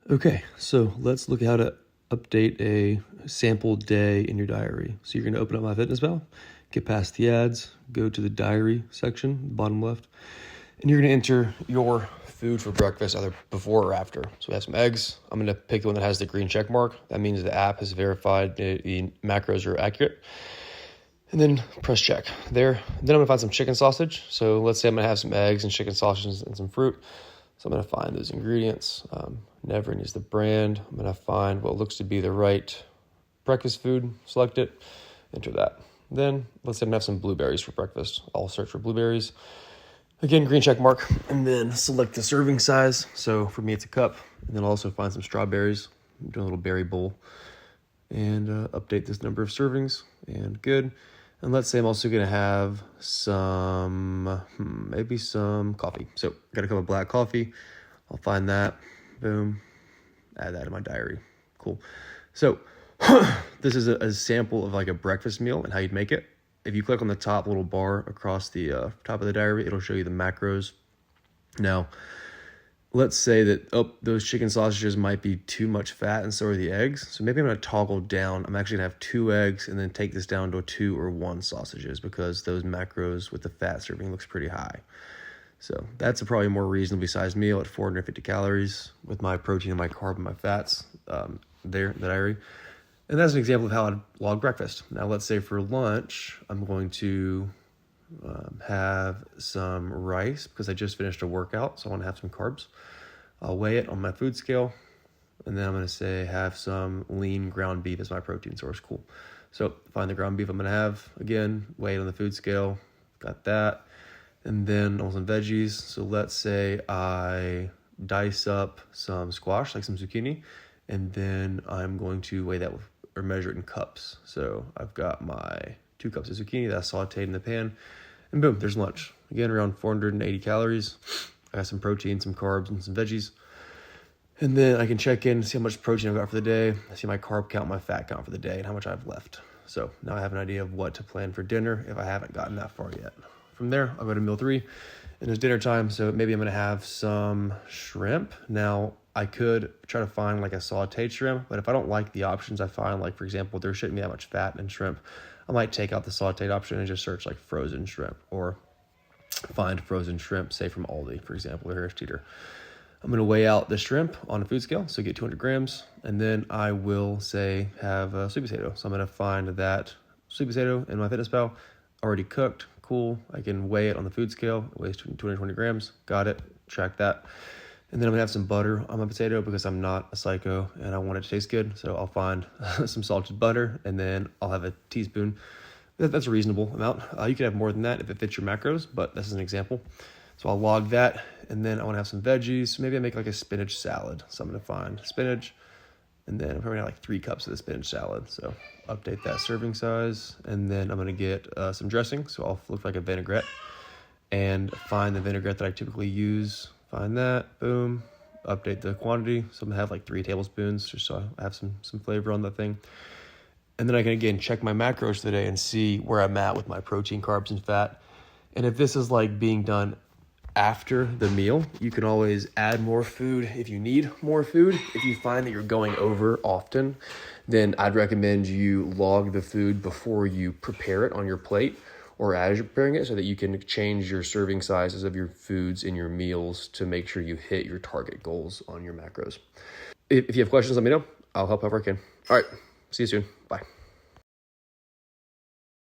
Okay, so let's look at how to update a sample day in your diary. So you're going to open up MyFitnessPal, get past the ads, go to the diary section, bottom left, and you're going to enter your food for breakfast, either before or after. So we have some eggs. I'm going to pick the one that has the green check mark. That means the app has verified the macros are accurate. And then press check there. Then I'm going to find some chicken sausage. So let's say I'm going to have some eggs and chicken sausage and some fruit. So I'm going to find those ingredients. Never needs the brand. I'm going to find what looks to be the right breakfast food, select it, enter that. Then let's say I'm going to have some blueberries for breakfast. I'll search for blueberries. Again, green check mark, and then select the serving size. So for me, it's a cup. And then I'll also find some strawberries. I'm doing a little berry bowl. And update this number of servings, and good. And let's say I'm also going to have maybe some coffee. So I got a cup of black coffee. I'll find that. Boom. Add that to my diary. Cool. So this is a sample of like a breakfast meal and how you'd make it. If you click on the top little bar across the top of the diary, it'll show you the macros. Now, let's say that, those chicken sausages might be too much fat and so are the eggs. So maybe I'm going to toggle down. I'm actually going to have 2 eggs and then take this down to 2 or 1 sausages because those macros with the fat serving looks pretty high. So that's a probably more reasonably sized meal at 450 calories with my protein and my carb and my fats there in the diary. And that's an example of how I'd log breakfast. Now let's say for lunch, I'm going to have some rice because I just finished a workout, so I want to have some carbs. I'll weigh it on my food scale, and then I'm going to say have some lean ground beef as my protein source. Cool. So find the ground beef I'm going to have. Again, weigh it on the food scale. Got that. And then on some veggies. So let's say I dice up some squash, like some zucchini, and then I'm going to weigh that or measure it in cups. So I've got my 2 cups of zucchini that's sauteed in the pan, and boom, there's lunch. Again, around 480 calories. I got some protein, some carbs, and some veggies. And then I can check in, see how much protein I've got for the day. I see my carb count, my fat count for the day, and how much I have left. So now I have an idea of what to plan for dinner if I haven't gotten that far yet. From there, I'll go to meal 3, and it's dinner time, so maybe I'm going to have some shrimp. Now, I could try to find like a sauteed shrimp, but if I don't like the options I find, like for example, there shouldn't be that much fat in shrimp, I might take out the sauteed option and just search like frozen shrimp, or find frozen shrimp, say from Aldi, for example, or Harris Teeter. I'm going to weigh out the shrimp on a food scale, so get 200 grams, and then I will say have a sweet potato. So I'm going to find that sweet potato in MyFitnessPal, already cooked, cool. I can weigh it on the food scale, it weighs 220 grams, got it, track that. And then I'm going to have some butter on my potato because I'm not a psycho and I want it to taste good. So I'll find some salted butter, and then I'll have a teaspoon. That's a reasonable amount. You can have more than that if it fits your macros, but this is an example. So I'll log that, and then I want to have some veggies. So maybe I make like a spinach salad. So I'm going to find spinach, and then I'm probably gonna have like 3 cups of the spinach salad. So update that serving size, and then I'm going to get some dressing. So I'll look like a vinaigrette and find the vinaigrette that I typically use. Find that, boom, update the quantity. So I'm going to have like 3 tablespoons just so I have some flavor on that thing. And then I can, again, check my macros for the day and see where I'm at with my protein, carbs, and fat. And if this is like being done after the meal, you can always add more food if you need more food. If you find that you're going over often, then I'd recommend you log the food before you prepare it on your plate or as you're preparing it, so that you can change your serving sizes of your foods in your meals to make sure you hit your target goals on your macros. If you have questions, let me know. I'll help however I can. All right. See you soon. Bye.